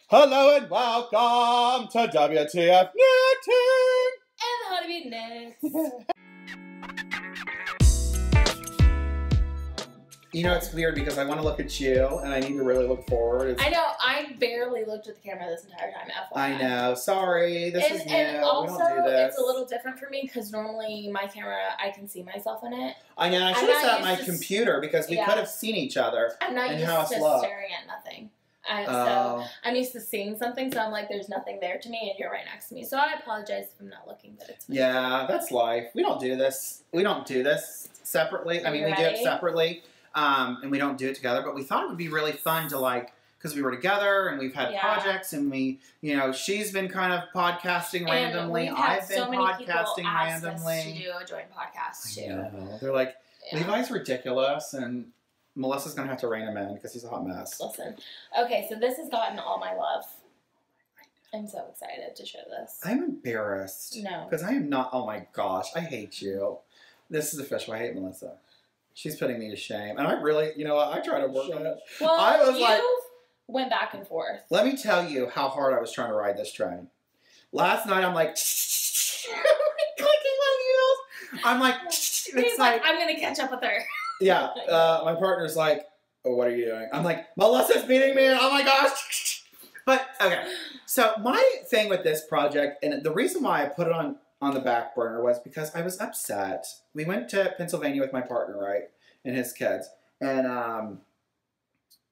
Hello and welcome to WTF Knitting! And Honeybee Knits. You know, it's weird because I want to look at you and I need to really look forward. I know, I barely looked at the camera this entire time, FYI. I know, sorry, this is new, and also, we don't do this. It's a little different for me because normally my camera, I can see myself in it. I know, I should have set up my computer because we could have seen each other. I'm not used to staring at nothing. So I'm used to seeing something, so I'm like, there's nothing there to me, and you're right next to me. So I apologize if I'm not looking, but it's fine. Yeah, that's life. We don't do this. We don't do this separately. I mean, we do it separately, and we don't do it together, but we thought it would be really fun to, like, because we were together, and we've had projects, and we, you know, she's been kind of podcasting randomly. I've been podcasting randomly. Us to do a joint podcast, too. I know. They're like, Levi's ridiculous, and Melissa's going to have to rein him in because he's a hot mess. Listen. Okay, so this has gotten all my love. I'm so excited to show this. I'm embarrassed. No. Because I am not. Oh my gosh, I hate you. This is official. I hate Melissa. She's putting me to shame. And I really, you know what? I try to work on it. Well, I was like, went back and forth. Let me tell you how hard I was trying to ride this train. Last night, I'm like, clicking my heels. I'm like, He's like, I'm going to catch up with her. Yeah, my partner's like, oh, what are you doing? I'm like, Melissa's beating me, oh my gosh. But, okay, so my thing with this project, and the reason why I put it on the back burner was because I was upset. We went to Pennsylvania with my partner, right, and his kids, and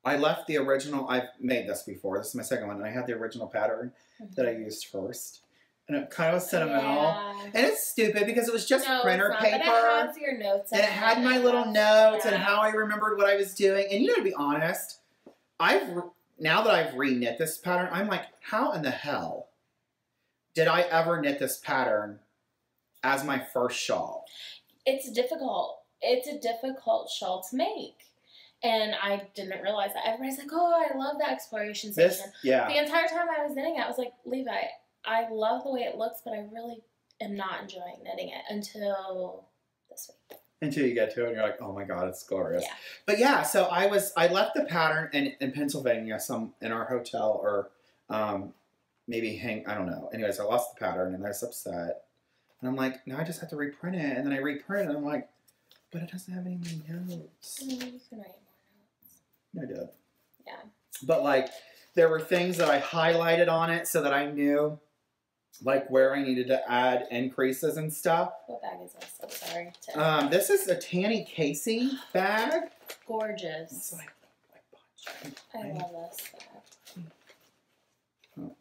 I left the original, I've made this before, this is my second one, and I had the original pattern that I used first. And it kind of was sentimental. Yeah. And it's stupid because it was just printer paper. But it has your notes. And it had my little notes and how I remembered what I was doing. And you know, to be honest, now that I've re-knit this pattern, I'm like, how in the hell did I ever knit this pattern as my first shawl? It's difficult. It's a difficult shawl to make. And I didn't realize that. Everybody's like, oh, I love the exploration station. The entire time I was knitting it, I was like, Levi, I love the way it looks, but I really am not enjoying knitting it until this week. Until you get to it and you're like, oh my God, it's glorious. Yeah. But yeah, so I left the pattern in Pennsylvania, in our hotel, or maybe I don't know. Anyways, I lost the pattern and I was upset. And I'm like, now I just have to reprint it. And then I reprint it and I'm like, but it doesn't have any more notes. You can write more notes. I did. Yeah. But like, there were things that I highlighted on it so that I knew like where I needed to add increases and stuff. What bag is this? I'm sorry. This is a Tanny Casey bag. Gorgeous. I love this bag. Oh.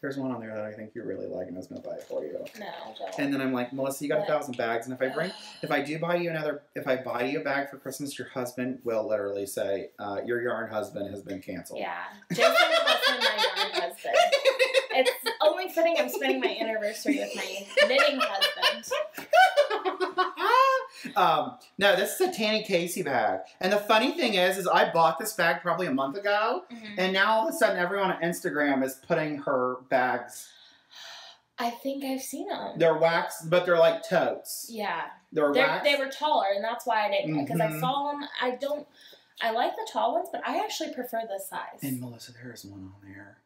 There's one on there that I think you really like, and I was gonna buy it for you. No, don't. And then I'm like, Melissa, you got 1,000 bags, and if I buy you a bag for Christmas, your husband will literally say, your yarn husband has been canceled. Yeah, Jason wasn't my yarn husband. It's only fitting I'm spending my anniversary with my knitting husband. No, this is a Tanny Casey bag. And the funny thing is I bought this bag probably a month ago, and now all of a sudden everyone on Instagram is putting her bags. I think I've seen them. They're waxed, but they're like totes. Yeah. They're waxed. They were taller, and that's why I didn't, because I saw them. I like the tall ones, but I actually prefer this size. And Melissa, there is one on there.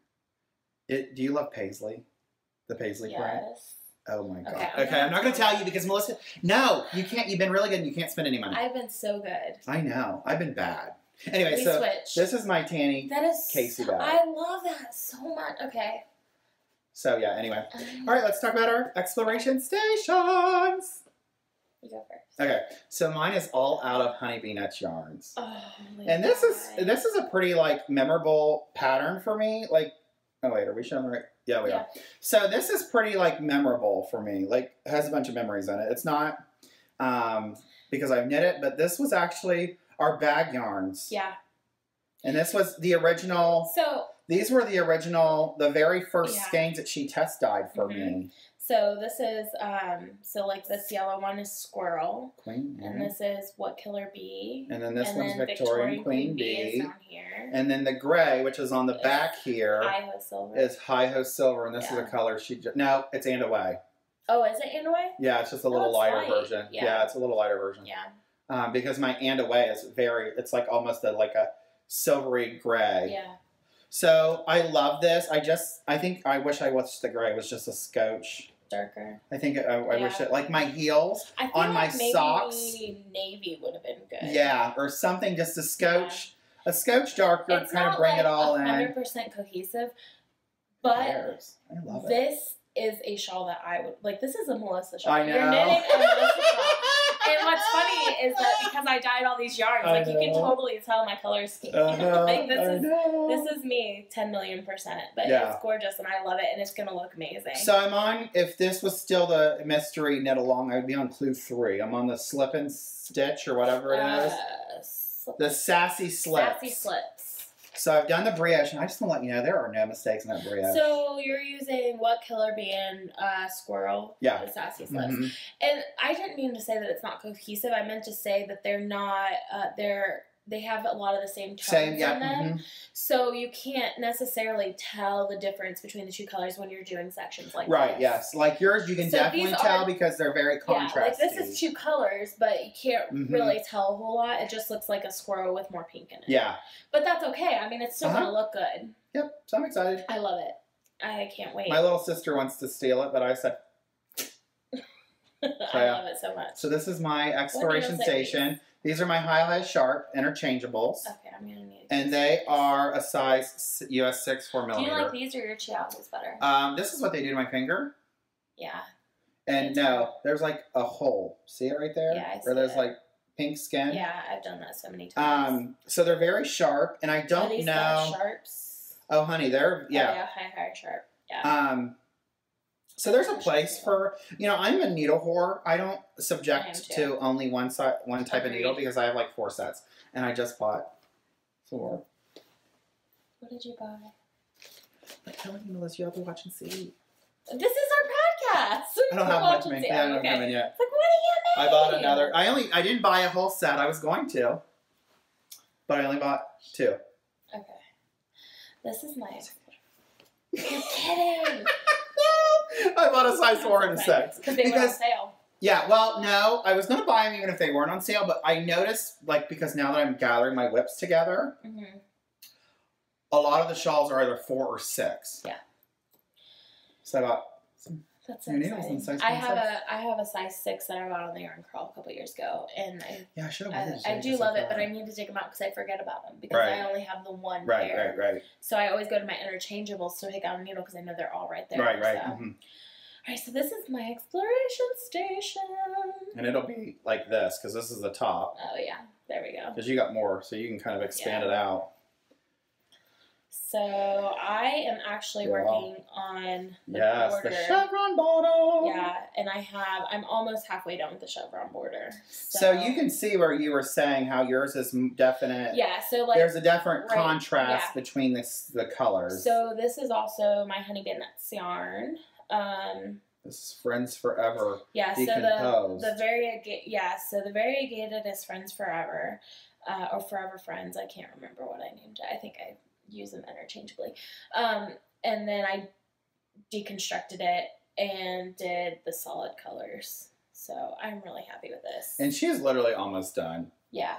Do you love Paisley? The Paisley print? Yes. Oh my God. Okay, I'm not going to tell you because Melissa, no, you can't. You've been really good and you can't spend any money. I've been so good. I know. I've been bad. Anyway, so this is my Tanny Casey bag. I love that so much. Okay. So yeah, anyway. All right, let's talk about our exploration stations. You go first. Okay, so mine is all out of Honeybee Nuts yarns. Oh my And this is a pretty like memorable pattern for me. Like, oh wait, are we showing the right? Yeah, we are. So this is pretty like memorable for me. Like, it has a bunch of memories in it. It's not because I've knit it, but this was actually our bag yarns. Yeah. And this was the original. So these were the original, the very first skeins that she test dyed for me. So this is, so like this yellow one is Squirrel. Queen. And this is What Killer Bee. And then this one's Victorian Queen Bee. Is down here. And then the gray, which is on the back here, Hi-Ho Silver. is Hi-Ho Silver. And this is a color she just, no, it's And Away. Oh, is it And Away? Yeah, it's just a little lighter version. Yeah, it's a little lighter version. Yeah. Because my And Away is it's like almost like a silvery gray. Yeah. So I love this. I think I wish I wish the gray was just a scotch. Darker. I think I wish it, like my heels on my socks. Navy would have been good. Yeah, or something just a scotch. Yeah. A scotch darker, kind of bring it all in. It's not 100% cohesive, but I love it. This is a shawl that I would, like, this is a Melissa shawl. I know. You're knitting a Melissa shawl. And what's funny is that because I dyed all these yarns, like, you can totally tell my color scheme. Like, this is me 10 million %. But it's gorgeous, and I love it, and it's going to look amazing. So I'm on, if this was still the mystery knit along, I would be on clue 3. I'm on the slip and stitch, or whatever it is. The sassy slips. Sassy slips. So I've done the brioche, and I just want to let you know there are no mistakes in that brioche. So you're using what Killer Band Squirrel? Yeah. The sassy slips. Mm-hmm. And I didn't mean to say that it's not cohesive. I meant to say that they're not. They have a lot of the same tones in them. Mm-hmm. So you can't necessarily tell the difference between the two colors when you're doing sections like right, this. Yes. Like yours, you can definitely tell because they're very contrasty. Yeah, like this is 2 colors, but you can't really tell a whole lot. It just looks like a squirrel with more pink in it. Yeah. But that's okay. I mean, it's still going to look good. Yep. So I'm excited. I love it. I can't wait. My little sister wants to steal it, but I said... I love it so much. So this is my exploration station. These are my High Sharp interchangeables. Okay, I'm gonna need. And they are a size US 6 4mm. Do you like these or your Shawl is better? This is what they do to my finger. Yeah. And no, there's like a hole. See it right there? Yeah, I see where there's it. Like pink skin. Yeah, I've done that so many times. So they're very sharp, and I don't know. Sharps. Oh, honey, they're high sharp. Yeah. So there's a place for, I'm a needle whore. I don't subject to only one type of needle because I have like 4 sets. And I just bought 4. What did you buy? I'm telling you, Melissa, you have to watch and see. This is our podcast. I don't have much in. Yeah, I don't have it yet. It's like, what do you mean? I bought another. I didn't buy a whole set. I was going to. But I only bought 2. Okay. This is nice. You're kidding. I bought a size 4 and a 6. Because they were on sale. Yeah, well, no. I was going to buy them even if they weren't on sale, but I noticed, like, because now that I'm gathering my whips together, a lot of the shawls are either 4 or 6. Yeah. So I bought That's new needles in size 4 I have a size 6 that I bought on the yarn crawl a couple years ago, and I should have. I do love it, but I need to take them out because I forget about them because I only have the one pair. Right. So I always go to my interchangeables to pick out a needle because I know they're all right there. Right. So. All right, so this is my exploration station. And it'll be like this because this is the top. Oh yeah, there we go. Because you got more, so you can kind of expand it out. So I am actually working on the border. The chevron bottom. Yeah, and I'm almost halfway done with the chevron border. So you can see where you were saying how yours is definite. Yeah, so like there's a different contrast between the colors. So this is also my Honey Bee Nuts yarn. This is Friends Forever. Yeah, decomposed. so the variegated is Friends Forever, or Forever Friends. I can't remember what I named it. I think I use them interchangeably. And then I deconstructed it and did the solid colors. So I'm really happy with this. And she is literally almost done. Yeah.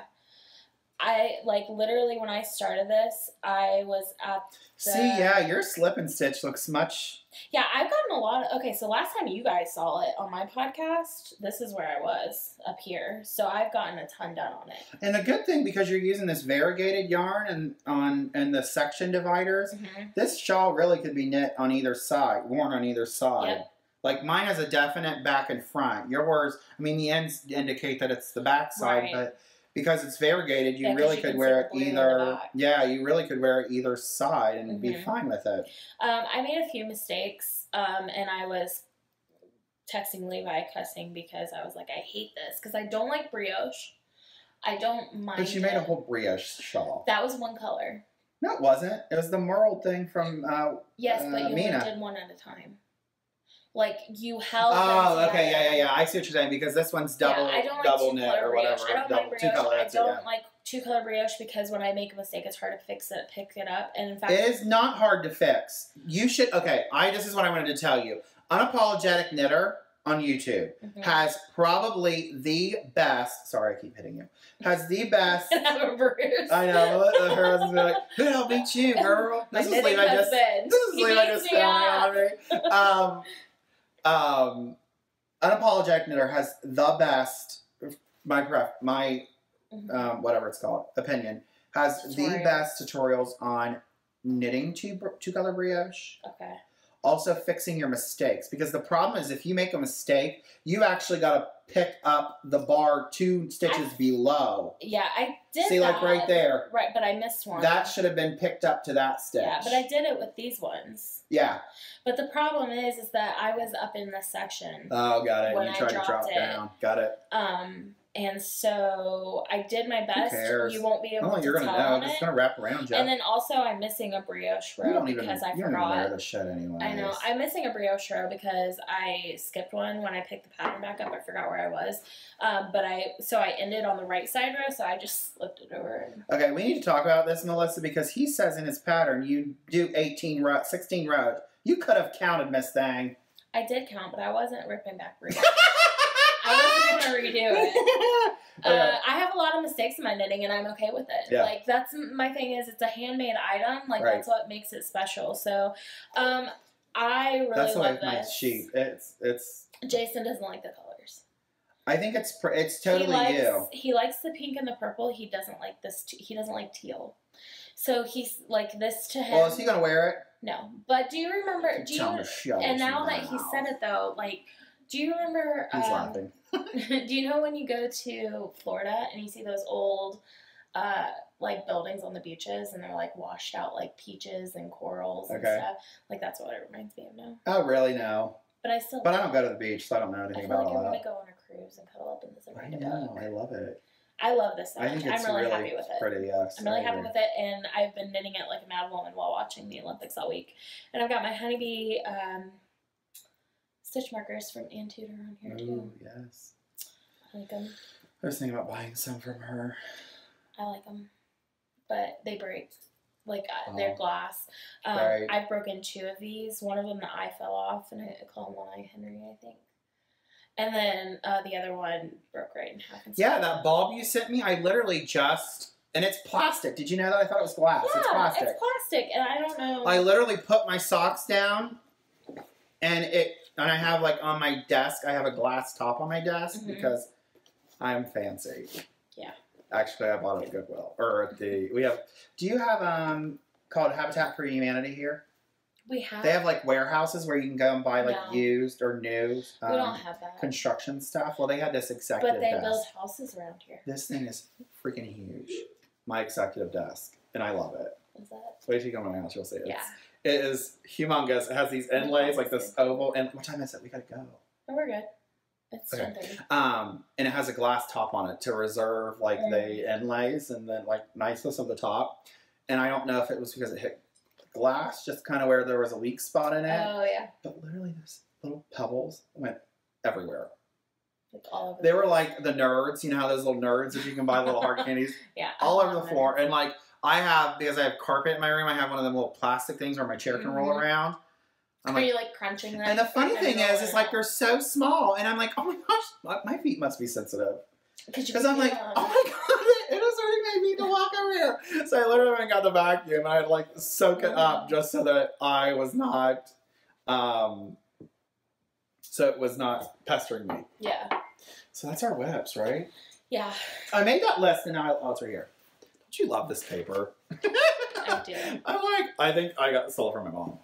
Literally when I started this, I was at the... your slip and stitch looks much... Yeah, I've gotten a lot of... Okay, so last time you guys saw it on my podcast, this is where I was, up here. So I've gotten a ton done on it. And the good thing, because you're using this variegated yarn and the section dividers, this shawl really could be knit on either side, worn on either side. Yep. Like mine has a definite back and front. Yours, the ends indicate that it's the back side, but... Because it's variegated, you really could wear it either. Yeah, you really could wear it either side and be fine with it. I made a few mistakes, and I was texting Levi cussing because I was like, I hate this because I don't like brioche. I don't mind. But you made a whole brioche shawl. That was one color. No, it wasn't. It was the Merle thing from yes, but you Mina. only did one at a time. Like, you held Oh, okay, yeah. I see what you're saying, because this one's double knit or whatever. I don't like brioche. I don't like 2-color brioche because when I make a mistake, it's hard to pick it up. And in fact... It is not hard to fix. You should... Okay, this is what I wanted to tell you. Unapologetic Knitter on YouTube has probably the best. Sorry, I keep hitting you. Has the best. I know. Her husband's like, "I'll beat you, girl." This is Levi just. This is Levi just filming on me. Unapologetic Knitter has the best. My whatever it's called, opinion has the best tutorials on knitting two-color brioche. Okay. Also fixing your mistakes, because the problem is if you make a mistake, you actually got to pick up the bar 2 stitches below. Yeah, I did. See, like right there. Right, but I missed one. That should have been picked up to that stitch. Yeah, but I did it with these ones. Yeah. But the problem is that I was up in this section. Oh, got it. When you tried to drop down. Got it. And so I did my best. Who cares? You won't be able to you're gonna tell know. It's gonna wrap around you. And then also I'm missing a brioche row because I forgot. You don't even wear the shit anyway. I know. I'm missing a brioche row because I skipped one when I picked the pattern back up. I forgot where I was. So I ended on the right side row, so I just flipped it over. Okay, we need to talk about this, Melissa, because he says in his pattern you do 16 rows. You could have counted, Miss Thing. I did count, but I wasn't ripping back brioche. I wasn't going to redo it. Okay. I have a lot of mistakes in my knitting, and I'm okay with it. Yeah. Like, that's my thing is it's a handmade item. Like, that's what makes it special. So, I really that's love like my sheet. It's. Jason doesn't like the colors. I think it's totally you. He likes the pink and the purple. He doesn't like this. He doesn't like teal. So he's like this to him. Well, is he going to wear it? No. But do you remember? And now that he said it, though, like, do you remember? He's laughing. Do you know when you go to Florida and you see those old, like, buildings on the beaches and they're, like, washed out, like, peaches and corals and stuff? Like, that's what it reminds me of now. Oh, really? No. But I still. But I don't go to the beach, so I don't know anything about all that. I feel like I'm going to go on a cruise and cuddle up in this I know. I love it. I love this so much. I think it's I'm really happy with it. Pretty, yes. I'm really happy with it, and I've been knitting it like a mad woman while watching the Olympics all week. And I've got my honeybee stitch markers from Ann Tudor on here, too. Yes. I like them. I was thinking about buying some from her. I like them, but they break. Like, they're glass. Right. I've broken 2 of these. One of them, the eye fell off, and I call him One-Eye Henry, I think. And then the other one broke right in half. Yeah, that bulb you sent me, I literally just... And it's plastic. Did you know that? I thought it was glass. Yeah, it's plastic. It's plastic, and I don't know... I literally put my socks down, and I have, like, on my desk, I have a glass top on my desk, because I'm fancy. Yeah. Actually, I bought it at Goodwill. Do you have, called Habitat for Humanity here? We have. They have, like, warehouses where you can go and buy, like, used or new. We don't have that. Construction stuff. Well, they had this executive desk. But they build houses around here. This thing is freaking huge. My executive desk. And I love it. Is that? Wait till you come to my house, you'll see it. Yeah. It is humongous. It has these inlays, like this oval. And what time is it? We gotta go. Oh, we're good. It's 10:30. And it has a glass top on it to reserve, like, the inlays and then, like, niceness of the top. And I don't know if it was because it hit glass, just kind of where there was a weak spot in it. Oh, yeah. But literally, those little pebbles went everywhere. Like all over. They were like the nerds. You know how those little nerds that you can buy little hard candies? Yeah. All over the floor. And, like, because I have carpet in my room, I have one of them little plastic things where my chair can roll around. Are you, like, crunching them? And the funny thing is like, they're so small. And I'm like, oh my gosh, my feet must be sensitive. Because I'm like, oh my god, it is hurting my feet to walk over here. So I literally went and got the vacuum and I had to, like, soak it up just so that I was not, so it was not pestering me. Yeah. So that's our whips, right? Yeah. I made that list and now it's right here. Don't you love this paper? I do. I think I got sold from my mom.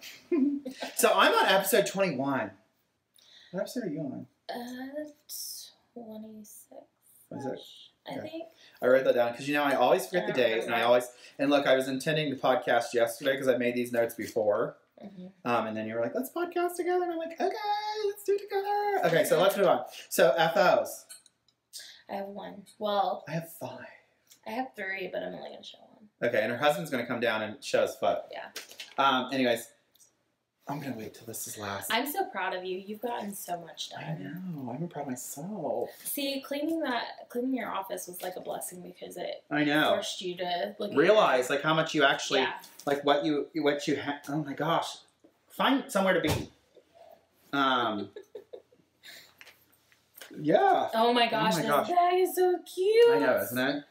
So I'm on episode 21. What episode are you on? 26. Is it? I think. I wrote that down because, you know, I always forget the days, and look, I was intending to podcast yesterday because I made these notes before, and then you were like, let's podcast together, and I'm like, okay, let's do it together. Okay, so let's move on. So FOs. I have 1. Well, I have 5. I have 3, but I'm only going to show 1. Okay, and her husband's going to come down and show his foot. Yeah. Anyways, I'm going to wait till this is last. I'm so proud of you. You've gotten so much done. I know. I'm proud of myself. See, cleaning your office was like a blessing because it forced you to realize like how much you actually like what you have. Oh my gosh, find somewhere to be. Yeah. Oh my gosh, this bag is so cute. I know, isn't it?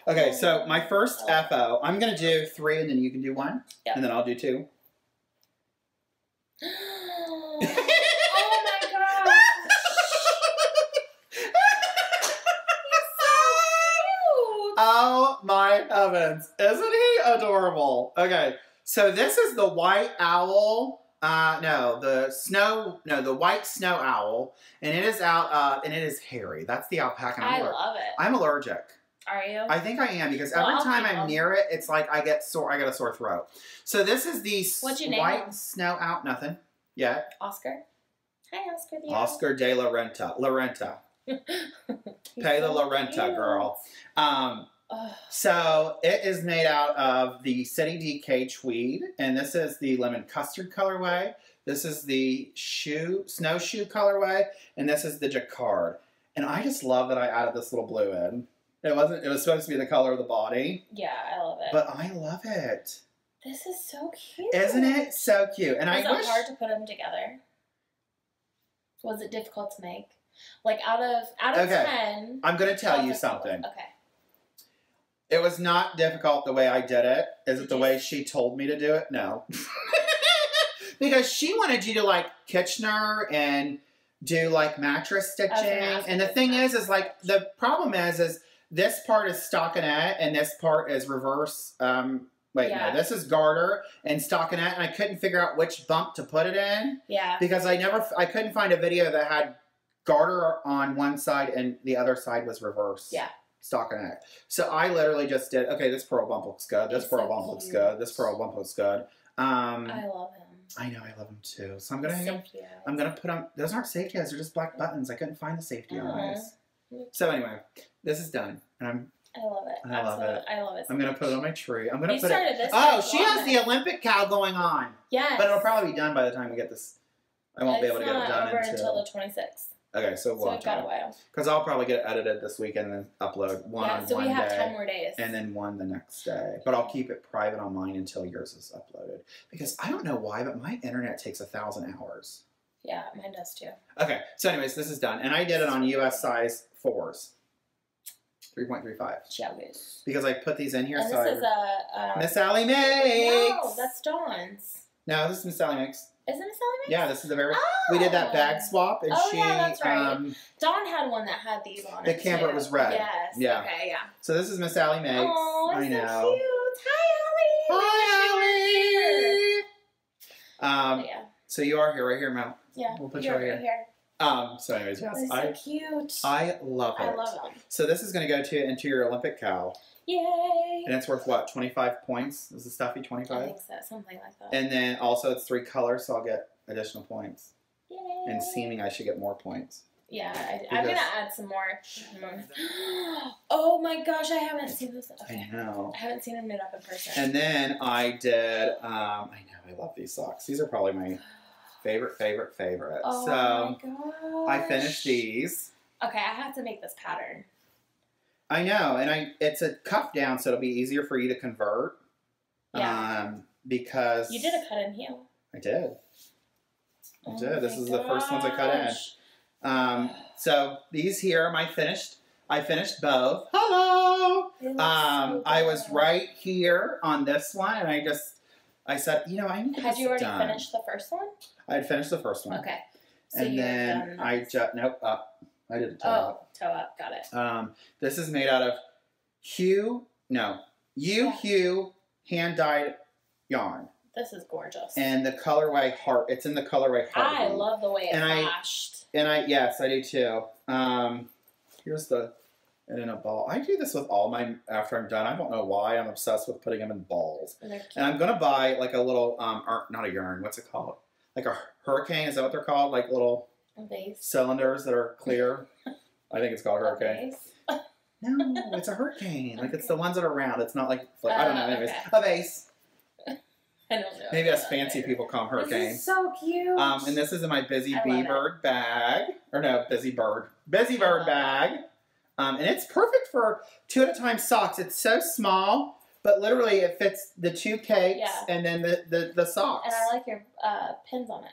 Okay, so my first FO, I'm going to do 3 and then you can do 1. Yep. And then I'll do 2. Oh my gosh. He's so cute. Oh my heavens. Isn't he adorable? Okay, so this is the white owl. The white snow owl. And it is out, and it is hairy. That's the alpaca. I love it. I'm allergic. Are you? I think I am because every time I'm near it, it's like I get a sore throat. So this is the white snow owl. Nothing yet. Oscar. Hi, Oscar. Oscar de la Renta. Pay the La Renta, girl. So it is made out of the City DK tweed, and this is the lemon custard colorway. This is the snowshoe colorway, and this is the jacquard. And I just love that I added this little blue in. It was supposed to be the color of the body. Yeah, I love it. But I love it. This is so cute. Isn't it so cute? And was it hard to put them together? Was it difficult to make? Like out of 10. I'm going to tell you something. Okay. It was not difficult the way I did it. Is it the way she told me to do it? No. Because she wanted you to like Kitchener and do like mattress stitching. And the thing is like the problem is this part is stockinette and this part is reverse. No, this is garter and stockinette, and I couldn't figure out which bump to put it in. Yeah. Because I couldn't find a video that had garter on one side and the other side was reverse. Yeah. Stockinette. So I literally just did, okay, this pearl bump looks good. This pearl bump looks good. This pearl bump looks good. I love him. I know, I love him too. So I'm gonna put on, those aren't safety eyes, they're just black buttons. I couldn't find the safety eyes. So anyway, this is done. And I love it. I love it. I'm gonna put it on my tree. I'm gonna put it. Oh, she has the Olympic cow going on. Yes. But it'll probably be done by the time we get this. I won't be able to get it done until the 26th. Okay, so we've got a while. Because I'll probably get it edited this weekend and then upload one on one day. So we have 10 more days. And then one the next day. But I'll keep it private on mine until yours is uploaded. Because I don't know why, but my internet takes 1,000 hours. Yeah, mine does too. Okay, so anyways, this is done. And I did it on US size 4s. 3.35. Jealous. Because I put these in here. And so this is a... Miss Sally Makes! No, that's Dawn's. No, this is Miss Sally Makes. Isn't it Sally Makes? Yeah, this is the very... We did that bag swap, and yeah, that's right. Dawn had one that had these on it, the camera was red. Yes. Yeah. Okay, yeah. So this is Miss Sally Makes. Oh, I know. So cute. Hi, Allie! Yeah. So you are here, right here, Mel. Yeah. We'll put you right here. So anyways, yes. They're so cute. I love it. I love them. So this is going to go into your Olympic cow. Yay! And it's worth what, 25 points? Is the stuffy 25? I think so, something like that. And then also it's 3 colors, so I'll get additional points. Yay! And seeming I should get more points. Yeah, I'm going to add some more. Oh my gosh, I haven't seen this. Okay. I know. I haven't seen them knit up in person. And then I did, I know, I love these socks. These are probably my favorite. Oh so my gosh. I finished these. Okay, I have to make this pattern. I know, and it's a cuff down, so it'll be easier for you to convert. Yeah. Because you did a cut in heel. I did. This is the first ones I cut in. So these here are my finished. I finished both. Hello. So I was right here on this one, and I said, you know, I need to Had you already finished the first one? I had finished the first one. Okay. So and then I just up. I did a toe up. Toe up. Got it. This is made out of hue hand dyed yarn. This is gorgeous. And the colorway heart. It's in the colorway heart. I love the way it flashed. Yes, I do too. Here's the. And in a ball. I do this with all my, after I'm done. I don't know why. I'm obsessed with putting them in balls. And I'm going to buy like a little, not a yarn, what's it called? Like a hurricane, is that what they're called? Like little cylinders that are clear. I think it's called hurricane. No, it's a hurricane. Like it's the ones that are round. It's not like I don't know. Anyways, a vase. I don't know. Maybe us fancy people call them hurricanes. This is so cute. And this is in my Busy Bee Bird bag. Or no, Busy Bird bag. And it's perfect for 2 at a time socks. It's so small, but literally it fits the 2 cakes and then the socks. And I like your pins on it.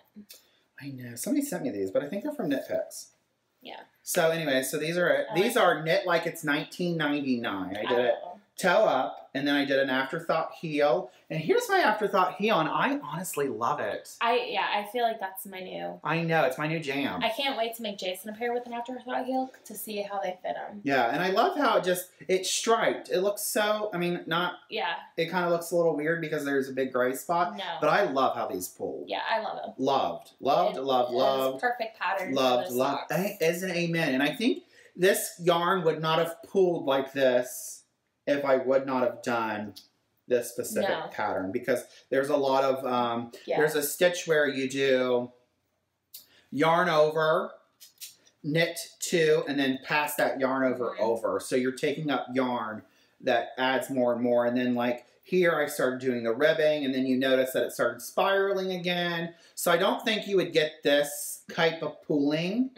I know. Somebody sent me these, but I think they're from Knit Picks. Yeah. So anyway, so these are it. These are knit like it's 1999. I did it toe up, and then I did an afterthought heel. And here's my afterthought heel, and I honestly love it. I feel like that's my new. I know, it's my new jam. I can't wait to make Jason a pair with an afterthought heel to see how they fit him. Yeah, and I love how it's striped. It looks so, I mean, not. Yeah. It kind of looks a little weird because there's a big gray spot. No. But I love how these pull. Yeah, I love them. Loved. Perfect pattern. Loved. Is an amen. And I think this yarn would not have pulled like this if I would not have done this specific pattern, because there's a lot of, there's a stitch where you do yarn over, knit two, and then pass that yarn over. So you're taking up yarn that adds more and more. And then like here I started doing the ribbing, and then you notice that it started spiraling again. So I don't think you would get this type of pooling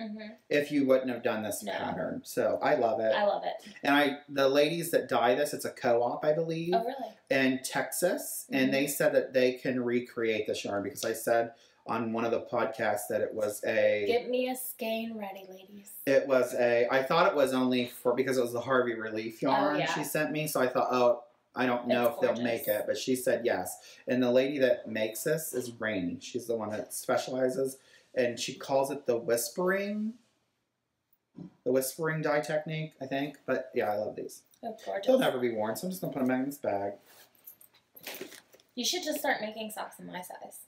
if you wouldn't have done this pattern. So I love it. I love it. And the ladies that dye this, it's a co-op, I believe. Oh, really? In Texas. And they said that they can recreate this yarn, because I said on one of the podcasts that it was a... Get me a skein ready, ladies. It was I thought it was only because it was the Harvey Relief yarn she sent me. So I thought, oh, I don't know if they'll make it. But she said yes. And the lady that makes this is Rainey. She's the one that specializes. And she calls it the whispering dye technique, I think. But yeah, I love these. Oh, gorgeous. They'll never be worn, so I'm just going to put them back in this bag. You should just start making socks in my size.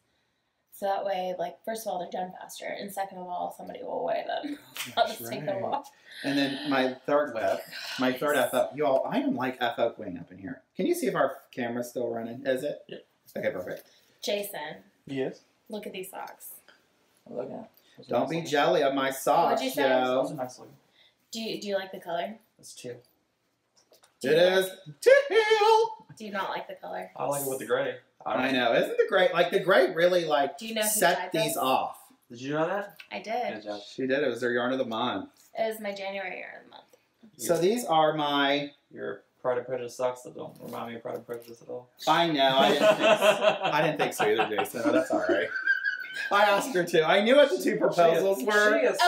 So that way, like, first of all, they're done faster. And second of all, somebody will weigh them. I'll just take them off. And then my third whip, my third FO. Y'all, I am like FO queen up in here. Can you see if our camera's still running? Is it? Yep. Okay, perfect. Jason. Yes? Look at these socks. Look at. Don't be jelly of my socks, What'd you say? Those are nice looking. Do you like the color? It's teal. It is teal. Do you not like the color? I like it with the gray. I know. Isn't the gray, like the gray really like set these off. Did you know that? I did. Good job. She did. It was their yarn of the month. It was my January yarn of the month. So these are my... Your Pride and Prejudice socks that don't remind me of Pride and Prejudice at all. I know. I didn't think so either, Jason. Oh, that's all right. I asked her to. I knew what the two proposals were. Listen.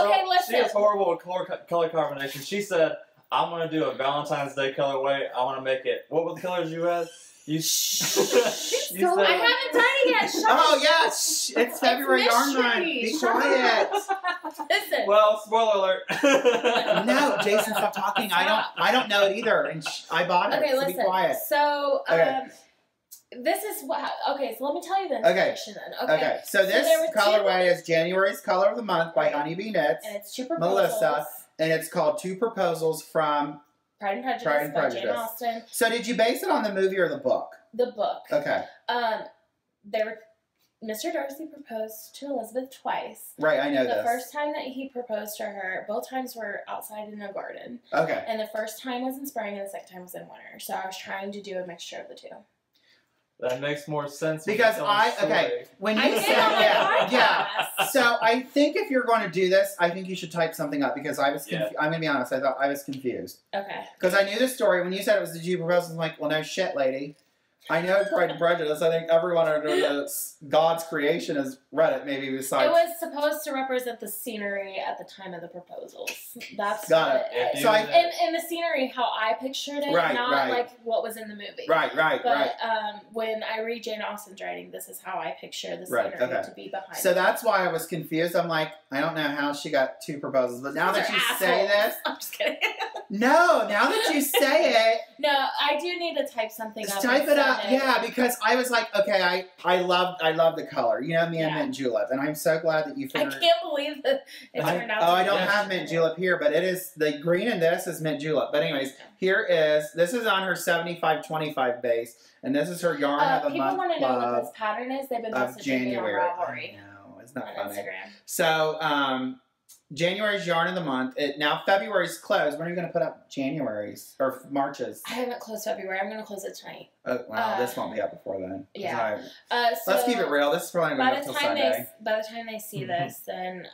She is horrible with color combination. She said, I'm going to do a Valentine's Day colorway. I want to make it. What were the colors you had? You said, I haven't done it yet. Shut oh, yes. It's February yarn month. Be quiet. Listen. Well, spoiler alert. No, Jason, stop talking. Stop. I don't know it either. And I bought it. Okay, so listen. Be quiet. So, this is what... Okay, so let me tell you the information then. Okay, so this colorway is January's Color of the Month by Honeybee Knits. And it's two proposals. Melissa. And it's called Two Proposals from... Pride and Prejudice by Jane Austen. So did you base it on the movie or the book? The book. Okay. Mr. Darcy proposed to Elizabeth twice. Right, I know this. The first time that he proposed to her, both times were outside in a garden. Okay. And the first time was in spring and the second time was in winter. So I was trying to do a mixture of the two. That makes more sense. Because when you said so I think if you're going to do this, I think you should type something up, because I was I'm going to be honest, I thought I was confused. Okay. Because I knew the story. When you said it was the Jew proposal, I'm like, well, no shit, lady. I know Pride and Prejudice. I think everyone under God's creation has read it, maybe besides... It was supposed to represent the scenery at the time of the proposals. That's Got it. So and the scenery, how I pictured it, not like what was in the movie. Right. But when I read Jane Austen's writing, this is how I picture the scenery to be behind. So that's why I was confused. I'm like, I don't know how she got two proposals. But now that you say this... I'm just kidding. No, now that you say it... No, I do need to type something up. Type it up, yeah, because I was like, okay, I love the color. You know me and mint julep, and I'm so glad that you figured. I can't believe that it turned out. I don't have mint julep here, but it is the green in this is mint julep. But anyways, this is on her 75-25 base, and this is her yarn of the month. People want to know what this pattern is. They've been messaging me on Ravelry. No, it's not on funny. Instagram. So, January's yarn of the month. Now February's closed. When are you going to put up January's or March's? I haven't closed February. I'm going to close it tonight. Oh, wow, this won't be up before then. Yeah. Let's keep it real. This is probably going to be up till Sunday. By the time they see this, then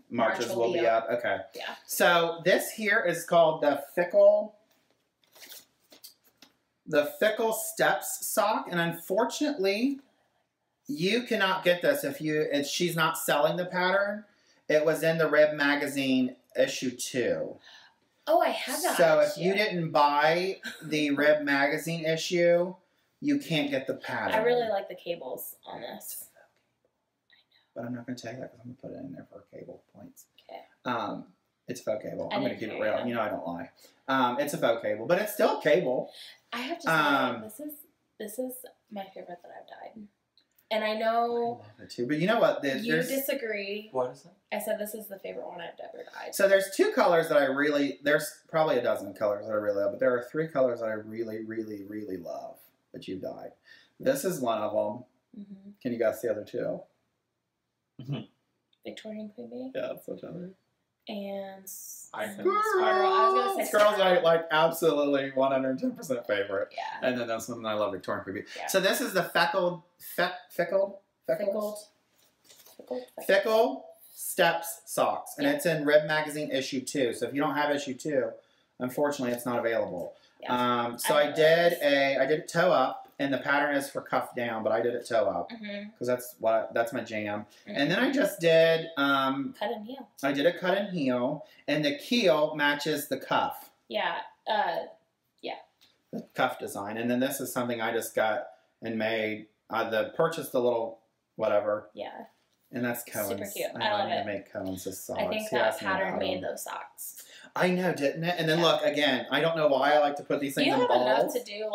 March's will be up. Okay. Yeah. So this here is called the Fickle Steps sock, and unfortunately, you cannot get this if she's not selling the pattern. It was in the Rib magazine issue 2. Oh, I have that. So if you didn't buy the Rib magazine issue, you can't get the pattern. I really like the cables on this. But I'm not going to tell you that because I'm going to put it in there for cable points. Okay. It's a faux cable. I'm going to keep it real. You know I don't lie. It's a faux cable, but it's still a cable. I have to say, this is my favorite that I've dyed. And I know... I love it too. But you know what? You disagree. What is that? I said this is the favorite one I've ever dyed. So there's 2 colors that I really... There's probably a dozen colors that I really love, but there are 3 colors that I really, really, really love that you've dyed. This is one of them. Mm-hmm. Can you guys see the other 2? Mm-hmm. Victorian Queen Bee? Yeah, that's what I'm And Squirrel. I was going to say Squirrel's my, like, absolutely 110% favorite. Yeah. And then that's something I love, Victorian Queen Bee. Yeah. So this is the Fickle Steps Socks. And it's in Rib Magazine issue 2. So if you don't have issue 2, unfortunately it's not available. Yeah. So I did it toe up. And the pattern is for cuff down, but I did it toe up because that's my jam. And then I just did cut and heel. I did a cut and heel, and the keel matches the cuff. Yeah, the cuff design. And then this is something I just got and made. Purchased a little whatever. Yeah. And that's Cohen's. Super cute. I love it. To make Cohen's socks. I think that pattern made those socks. I know, didn't it? And then look again. I don't know why I like to put these things in balls. You have enough to do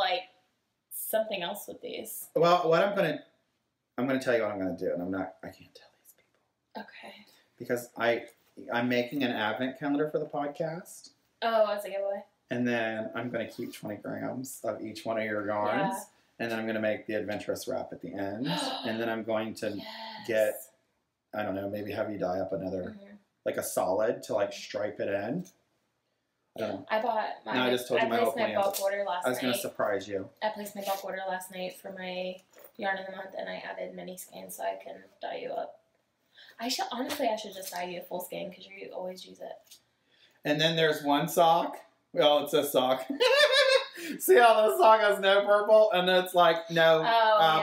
something else with these. Well, what I'm gonna tell you what I'm gonna do, and I can't tell these people. Okay. Because I'm making an advent calendar for the podcast. Oh, as a giveaway. And then I'm gonna keep 20 grams of each one of your yarns, and then I'm gonna make the adventurous wrap at the end, and then I'm going to get, I don't know, maybe have you dye up another like a solid to stripe it in. I don't know. I bought my. No, I just told you my whole plan. I placed my bulk order last night. I was going to surprise you. I placed my bulk order last night for my yarn of the month, and I added mini skeins so I can dye you up. I should just dye you a full skein because you always use it. And then there's one sock. Well, it says sock. See how this sock has no purple, and it's like no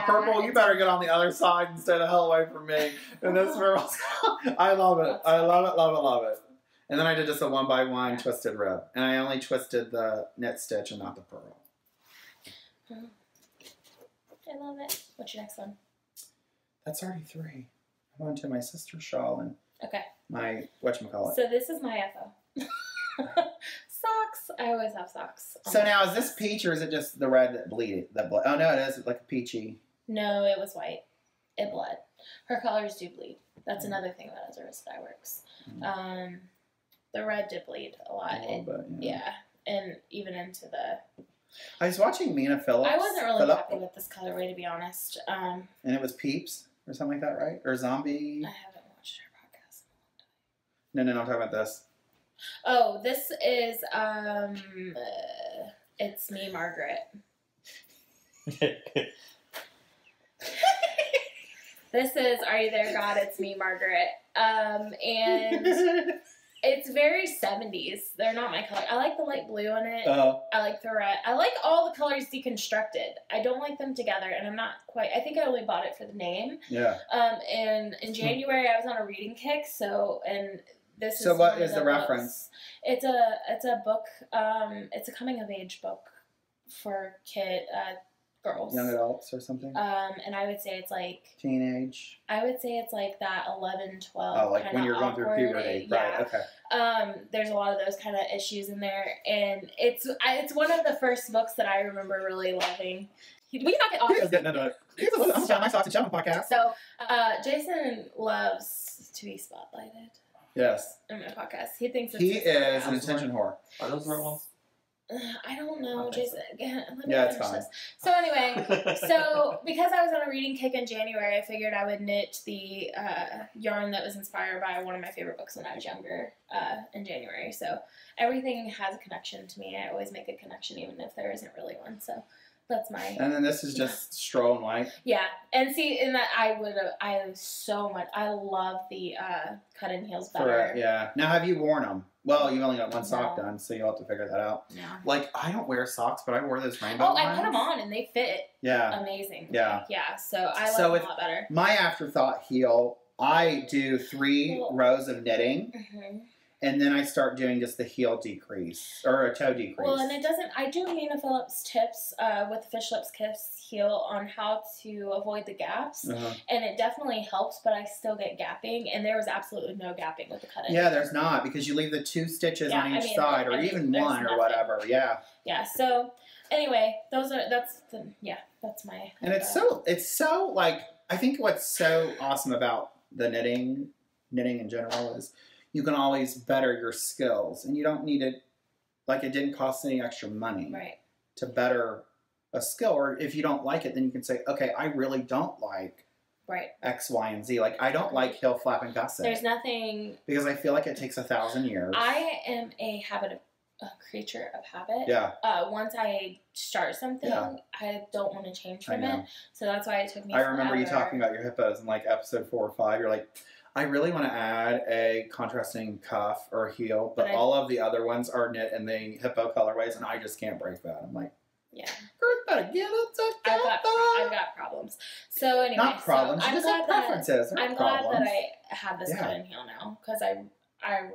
purple. You better get on the other side and stay the hell away from me. And this purple. I love it. I love it. Love it. Love it. And then I did just a 1x1 twisted rib. And I only twisted the knit stitch and not the purl. I love it. What's your next one? That's already 3. I'm on to my sister's shawl and my, whatchamacallit. So this is my FO. Socks. I always have socks. So now is this peach or is it just the red that bleed? Oh no, it is like a peachy. No, it was white. It bled. Her colors do bleed. That's another thing about Azura's dye works. The red did bleed a lot. A little bit, yeah. And even into the... I was watching Mina Phillips. I wasn't really happy with this colorway, to be honest. And it was Peeps or something like that, right? Or Zombie? I haven't watched her podcast in a long time. No, I'm talking about this. Oh, this is, it's Me Margaret. This is Are You There, God? It's Me Margaret. And it's very 70s. They're not my color. I like the light blue on it. I like the red. I like all the colors deconstructed. I don't like them together, and I'm not quite... I think I only bought it for the name. Yeah. And in January, I was on a reading kick, and this is... So what is the reference? It's a book. It's a coming-of-age book for girls. Young adults or something? And I would say it's like... Teenage? I would say it's like that 11, 12 Oh, like when you're going through puberty. Yeah. Right, okay. There's a lot of those kind of issues in there. And it's one of the first books that I remember really loving. We can not get off. He is getting into it. I'm my socks and Channel podcast. So, Jason loves to be spotlighted. Yes. In my podcast. He thinks he is an attention whore. Are those the right ones? I don't know, Jason. Let me yeah, finish it's fine. this. So anyway, because I was on a reading kick in January, I figured I would knit the yarn that was inspired by one of my favorite books when I was younger in January. So everything has a connection to me. I always make a connection even if there isn't really one. So that's my... And then this is just straw and white. Yeah. And see, in that I love the cut and heels better. Correct, yeah. Now, have you worn them? Well, you've only got one sock done, so you'll have to figure that out. No. Like, I don't wear socks, but I wore those rainbow ones. I put them on, and they fit amazing. Yeah. Yeah, so I like them a lot better. My afterthought heel, I do 3 rows of knitting, And then I start doing just the heel decrease or a toe decrease. Well, and it doesn't. I do Nina Phillips tips with Fish Lips Kiss heel on how to avoid the gaps, and it definitely helps. But I still get gapping, and there was absolutely no gapping with the cut-in. Yeah, there's not because you leave the 2 stitches on each side, or even one or whatever. Yeah. Yeah. So anyway, that's my. And it's so like I think what's so awesome about the knitting in general is you can always better your skills, and you don't need it. Like it didn't cost any extra money to better a skill, or if you don't like it, then you can say, okay, I really don't like X, Y, and Z. Like I don't like heel flap and gusset. There's nothing because I feel like it takes 1,000 years. I am a creature of habit. Yeah. Once I start something, I don't want to change from it. So that's why it took me. I remember you talking about your hippos in like episode 4 or 5. You're like, I really want to add a contrasting cuff or heel, but all of the other ones are knit in the hippo colorways, and I just can't break that. I'm like, yeah, I've got problems. So anyway, not problems. You just have preferences. I'm glad that I have this cut-in heel now because I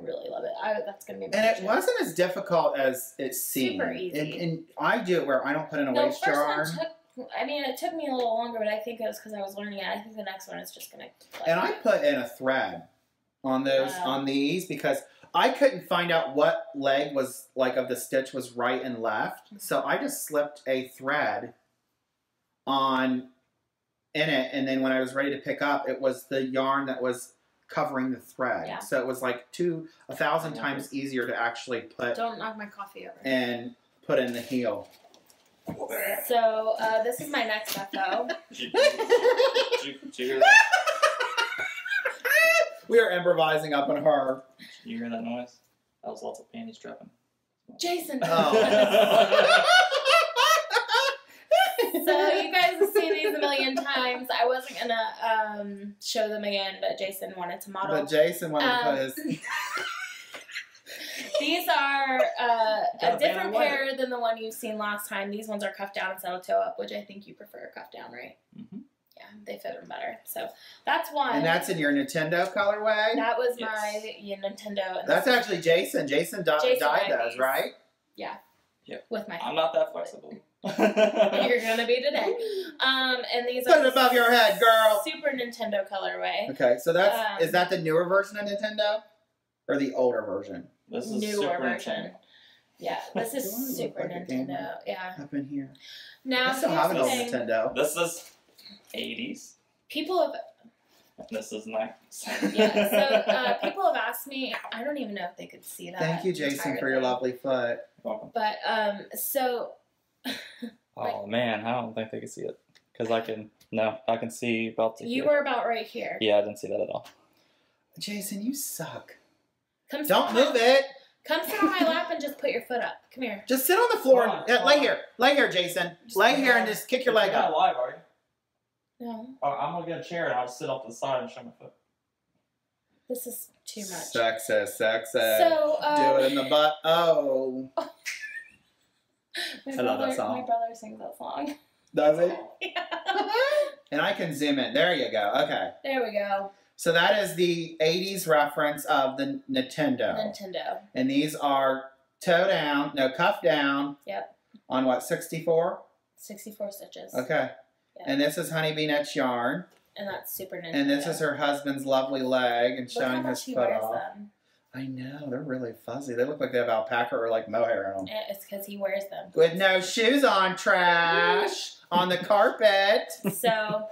really love it. That's gonna be. And it wasn't as difficult as it seemed. Super easy. And I do it where I don't put in a waist jar. It took me a little longer, but I think it was because I was learning it. I think the next one is just going to... And I put in a thread on those, on these, because I couldn't find out what leg was, like, of the stitch was right and left. So I just slipped a thread in it, and then when I was ready to pick up, it was the yarn that was covering the thread. Yeah. So it was like 1,000 times easier to actually put... Don't knock my coffee over. And put in the heel. So, this is my next FO. Did you hear that? We are improvising up on her. Did you hear that noise? That was lots of panties dropping. Jason! Oh. So, you guys have seen these a million times. I wasn't going to show them again, but Jason wanted to model. But Jason wanted to put his... These are a different pair than the one you've seen last time. These ones are cuffed down and settle toe up, which I think you prefer cuffed down, right? Mm-hmm. Yeah, they fit them better. So that's one. And that's in your Nintendo colorway? That was my Nintendo. And that's actually Jason. Jason dyed those, right? Yeah. Yep. With my I'm not that flexible. You're going to be today. And these Put it above your head, girl. Super Nintendo colorway. Okay, so that's is that the newer version of Nintendo? Or the older version? This is newer version. Yeah, this is Super Nintendo. Yeah. Up in here. Now, I still have an old Nintendo. This is 80s. People have... This is 90s. Yeah, so people have asked me, I don't even know if they could see that. Thank you, Jason, for your lovely foot. Welcome. But, so... Oh, man, I don't think they can see it. Because I can see about You were about right here. Yeah, I didn't see that at all. Jason, you suck. Don't move it. Come sit on my lap and just put your foot up. Come here. Just sit on the floor and lay here. Lay here, Jason. Lay here and just kick your leg up. You're not live, are you? No. I'm going to get a chair and I'll sit up to the side and show my foot. This is too much. Sexist. So, do it in the butt. Oh. I love that song. My brother sings that song. Does it? Yeah. And I can zoom in. There you go. Okay. There we go. So that is the 80s reference of the Nintendo. And these are toe down, cuff down. Yep. On what, 64? 64 stitches. Okay. Yep. And this is Honeybee Net's yarn. And that's Super Nintendo. And this is her husband's lovely leg and showing his foot off. Them. I know, they're really fuzzy. They look like they have alpaca or like mohair on them. It's because he wears them. With no shoes on, trash, on the carpet. So...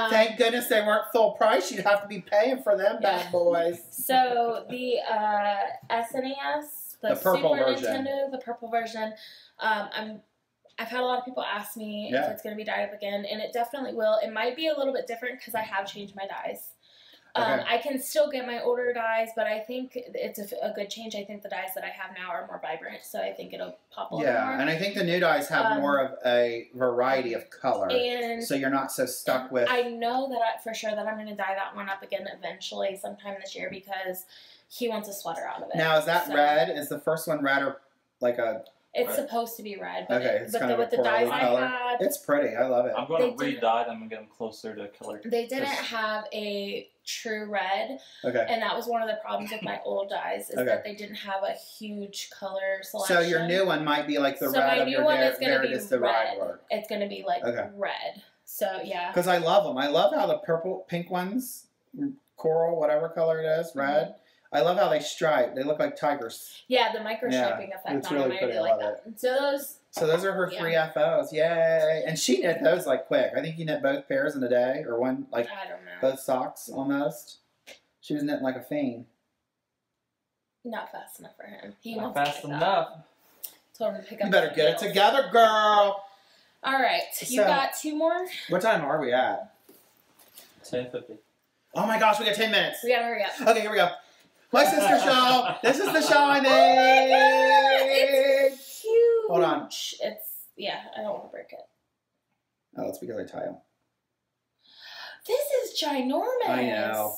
thank goodness they weren't full price. You'd have to be paying for them bad boys. So the SNES, the purple Super version. Nintendo, the purple version. I've had a lot of people ask me if it's going to be dyed up again, and it definitely will. It might be a little bit different because I have changed my dyes. Okay. I can still get my older dyes, but I think it's a good change. I think the dyes that I have now are more vibrant, so I think it'll pop a little more. Yeah, and I think the new dyes have more of a variety of color, and so you're not so stuck with... I know that for sure that I'm going to dye that one up again eventually sometime this year because he wants a sweater out of it. Now, is that red? Is the first one red or like a... It's supposed to be red, but, okay, it's kind of with the dyes I had, it's pretty. I love it. I'm going to re-dye them and get them closer to color. They didn't have a true red, and that was one of the problems with my old dyes is that they didn't have a huge color selection. So your new one might be like the red of your Meredith the Ride work. It's going to be like red. So yeah. Because I love them. I love how the pink ones, coral, whatever color it is, red. I love how they stripe. They look like tigers. Yeah, the micro striping effect on them. I really like that. So those are her 3 FOs. Yay! And she knit those like quick. I think you knit both pairs in a day or one like I don't know. Both socks almost. She was knitting like a fiend. Not fast enough for him. He Not wants fast enough. Told him to pick up. You better get it together, girl. All right, you got 2 more. What time are we at? 10:50. Oh my gosh, we got 10 minutes. We gotta hurry up. Okay, here we go. My sister shawl. This is the shawl I made. Oh my God, it's huge. Hold on. I don't want to break it. Oh, it's because I tie them. This is ginormous. I know.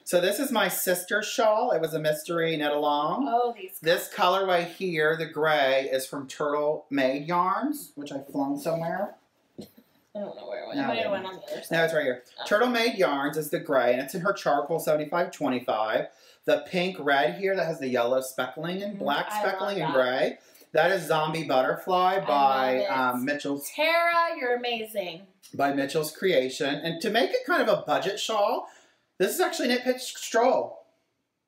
So this is my sister's shawl. It was a mystery knit along. Oh, This colorway here, the gray, is from Turtle Made Yarns, which I flung somewhere. I don't know where it went. It might have went on the other side. No, it's right here. Oh. Turtle Made Yarns is the gray, and it's in her charcoal 7525. The pink red here that has the yellow speckling and black speckling and gray. That is Zombie Butterfly by Mitchell's. Tara, you're amazing. By Mitchell's Creation. And to make it kind of a budget shawl, this is actually Knit Pitch Stroll.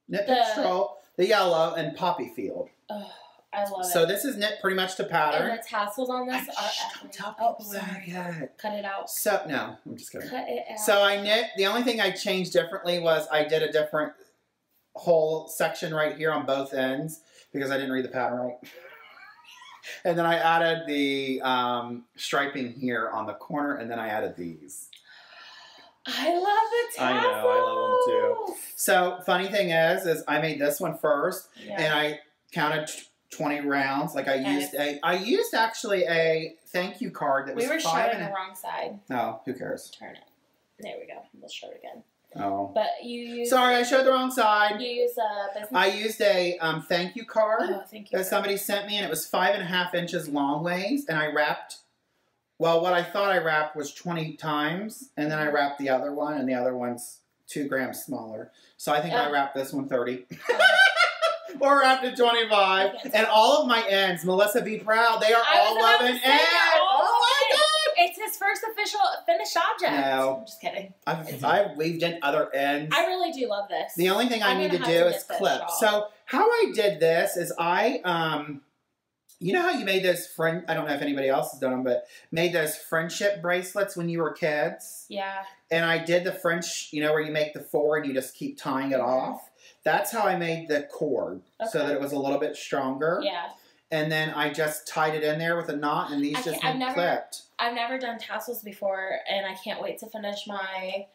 Knit Pitch Stroll, the yellow, and Poppy Field. Oh, I love it. So this is knit pretty much to pattern. And the tassels on this are don't tell people that yet. Cut it out. So, no, I'm just kidding. Cut it out. So I knit, the only thing I changed differently was I did a different whole section right here on both ends because I didn't read the pattern right. And then I added the striping here on the corner, and then I added these. I love the tassels. I know, I love them too. So, funny thing is I made this one first, and I counted 20 rounds. Like I used actually a thank you card that was 5. We were showing the wrong side. Oh, who cares? Turn it. There we go. We'll show it again. Oh. But you used... Sorry, I showed the wrong side. You used a business... I used a thank you card that somebody sent me, and it was 5.5 inches long ways, and I wrapped... Well, what I thought I wrapped was 20 times, and then I wrapped the other one, and the other one's 2 grams smaller. So I think I wrapped this one 30. Or wrapped it 25. And all of my ends, Melissa, be proud, they are all 11 ends. Oh my God! It's his first official finished object. No. I'm just kidding. I've weaved in other ends. I really do love this. The only thing I need to do is clip. So how I did this is you know how you made those I don't know if anybody else has done them, but made those friendship bracelets when you were kids? Yeah. And I did the French, you know, where you make the 4 and you just keep tying it off. That's how I made the cord, so that it was a little bit stronger. Yeah. And then I just tied it in there with a knot, and these just clipped. I've never done tassels before, and I can't wait to finish my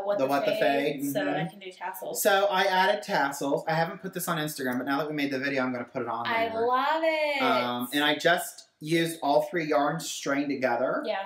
what the fade, so that I can do tassels. So I added tassels. I haven't put this on Instagram, but now that we made the video, I'm going to put it on there. I love it. And I just used all 3 yarns strained together. Yeah.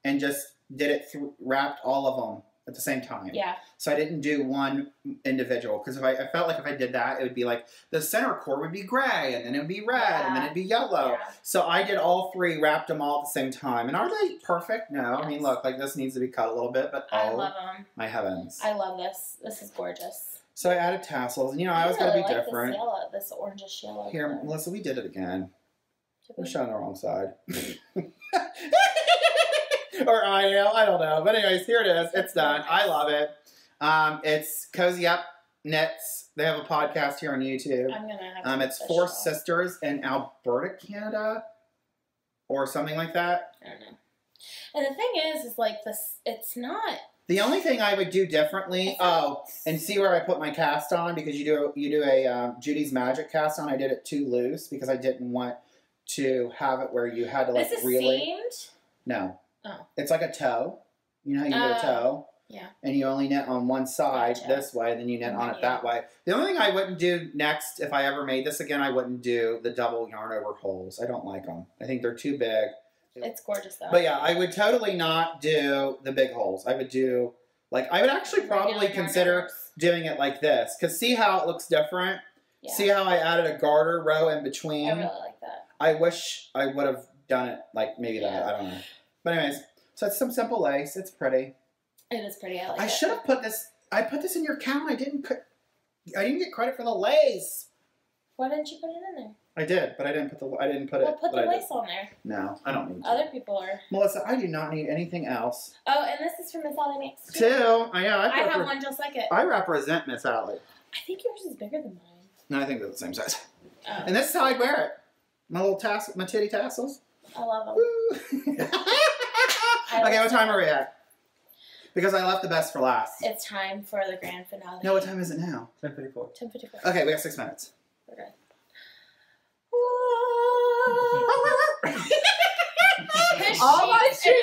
And just did it wrapped all of them at the same time. Yeah. So I didn't do one individual, because if I felt like if I did that, it would be like the center core would be gray, and then it would be red, and then it'd be yellow. Yeah. So I did all 3, wrapped them all at the same time. And are they perfect? No. Yes. I mean, look, like this needs to be cut a little bit, but I love them. My heavens. I love this. This is gorgeous. So I added tassels, and you know, I was going to be different. This orangish yellow. Here, Melissa, we did it again. We're showing the wrong side. Or I don't know. But anyways, here it is. It's done. I love it. It's Cozy Up Knits. They have a podcast here on YouTube. I'm gonna have it's 4 sisters in Alberta, Canada, or something like that. I don't know. And the thing is like this. It's not. The only thing I would do differently. And see where I put my cast on, because you do a Judy's Magic cast on. I did it too loose because I didn't want to have it where you had to like this is really. Seamed? No. Oh. It's like a toe. You know how you do a toe? Yeah. And you only knit on one side this way, then you knit on it that way. The only thing I wouldn't do next, if I ever made this again, I wouldn't do the double yarn over holes. I don't like them. I think they're too big. It's gorgeous though. But yeah, I would totally not do the big holes. I would do, I would actually probably consider doing it like this. Because see how it looks different? Yeah. See how I added a garter row in between? I really like that. I wish I would have done it like maybe that. I don't know. But anyways, so it's some simple lace. It's pretty. It is pretty. I like it. I should have put this. I put this in your count. I didn't get credit for the lace. Why didn't you put it in there? I did, but I didn't put it. Well, put the lace on there. No, I don't need to. Other people are. Melissa, I do not need anything else. Oh, and this is from Miss Allie Makes Two. I have one just like it. I represent Miss Allie. I think yours is bigger than mine. No, I think they're the same size. Oh. And this is how I'd wear it. My little tassel, my titty tassels. I love them. Woo. Okay, what time are we at? Because I left the best for last. It's time for the grand finale. No, what time is it now? 10:54. 10:54. Okay, we got 6 minutes. We're good. All my sheep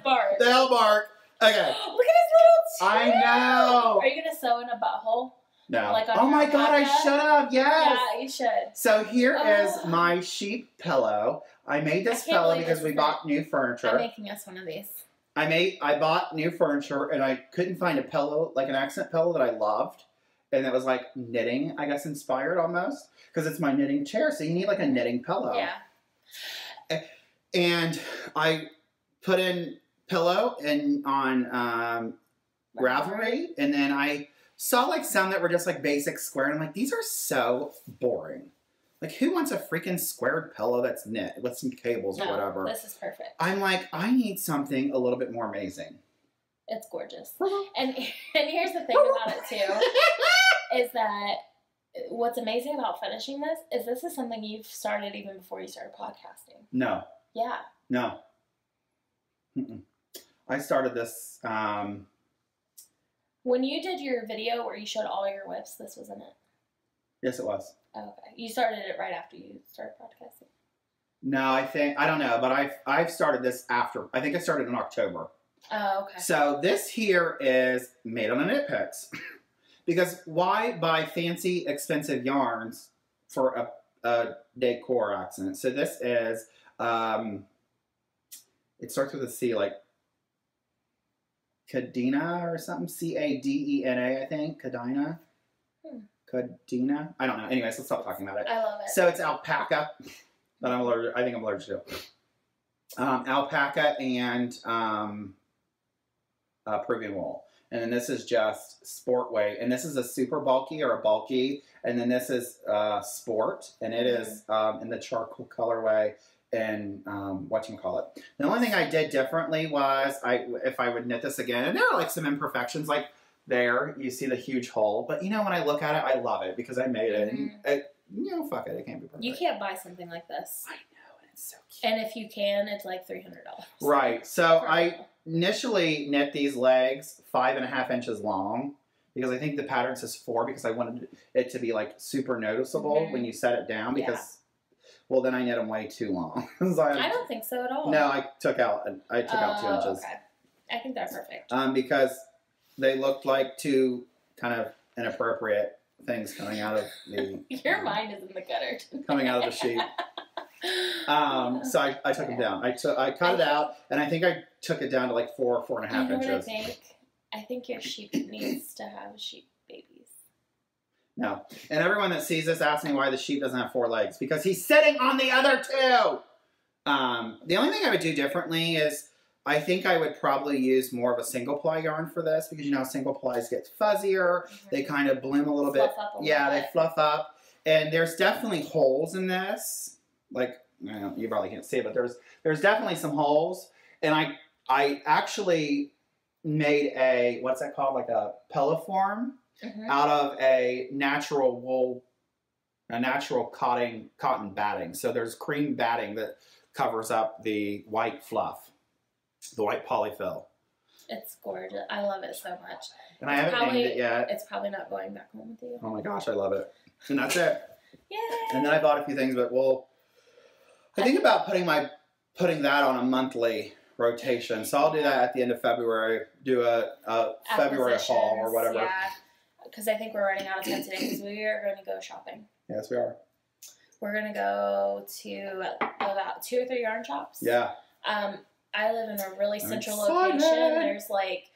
bark. They'll bark. Okay. Look at his little tail. I know. Are you going to sew in a butthole? No. Like on oh my god, I should have. Yes. Yeah, you should. So here is my sheep pillow. I made this pillow because we bought new furniture. I'm making us one of these. I bought new furniture and I couldn't find a pillow, like an accent pillow that I loved. And it was like knitting, I guess, inspired almost. Because it's my knitting chair, so you need like a knitting pillow. Yeah. And I put in pillow and on Ravelry, and then I saw like some that were just like basic square, and I'm like, these are so boring. Like, who wants a freaking squared pillow that's knit with some cables or whatever? This is perfect. I'm like, I need something a little bit more amazing. It's gorgeous. And here's the thing about it too, is that what's amazing about finishing this is something you've started even before you started podcasting. No. Yeah. No. I started this. When you did your video where you showed all your whips, this was in it. Yes, it was. Oh, okay. You started it right after you started podcasting. No, I don't know, but I've started this after. I think I started in October. Oh, okay. So this here is made on a knit picks. Because why buy fancy, expensive yarns for a decor accent? So this is, it starts with a C, like Cadena or something. Cadena, I think. Cadena. Cadena. I don't know. Anyways, let's stop talking about it. I love it. So it's alpaca that I'm allergic. I think I'm allergic to. Alpaca and Peruvian wool. And then this is just sport weight. And this is a super bulky or a bulky. And then this is sport. And it is in the charcoal colorway and whatchamacallit. The only thing I did differently was if I would knit this again, and there are like some imperfections, like there, you see the huge hole. But you know, when I look at it, I love it because I made it. And you know, fuck it, it can't be perfect. You can't buy something like this. I know, and it's so cute. And if you can, it's like $300. Right. So I initially knit these legs 5.5 inches long because I think the pattern says 4 because I wanted it to be like super noticeable when you set it down because, well, then I knit them way too long. So I don't think so at all. No, I took out 2 inches. Okay. I think they're perfect. Because they looked like two kind of inappropriate things coming out of the... Your mind is in the gutter. Coming out of the sheep. So I took them down. I cut it out, and I think I took it down to like 4.5 inches. What I think? I think your sheep needs to have sheep babies. No. And everyone that sees this asks me why the sheep doesn't have 4 legs. Because he's sitting on the other 2! The only thing I would do differently is I think I would probably use more of a single ply yarn for this because, you know, single plies get fuzzier. They kind of bloom a little bit. They fluff up. And there's definitely holes in this. Like, you probably can't see it, but there's definitely some holes. And I actually made a, what's that called? Like a pelliform out of a natural wool, a natural cotton batting. So there's cream batting that covers up the white fluff, the white polyfill. It's gorgeous. I love it so much. And I haven't named it yet. It's probably not going back home with you. Oh my gosh, I love it. And that's it. Yay! And then I bought a few things, but I think about putting that on a monthly rotation. So I'll do that at the end of February. Do a February haul or whatever. Yeah, because I think we're running out of time today because we are going to go shopping. Yes, we are. We're going to go to about 2 or 3 yarn shops. Yeah. I live in a really central location. There's like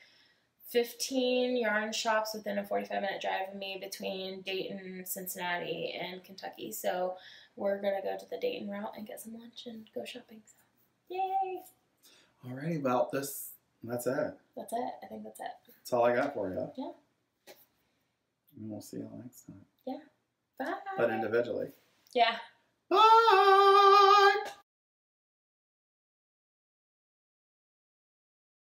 15 yarn shops within a 45-minute drive of me between Dayton, Cincinnati, and Kentucky. So we're going to go to the Dayton route and get some lunch and go shopping. So, yay! Alrighty, well, that's it. That's it. I think that's it. That's all I got for you. Yeah. And we'll see you next time. Yeah. Bye. But individually. Yeah. Bye!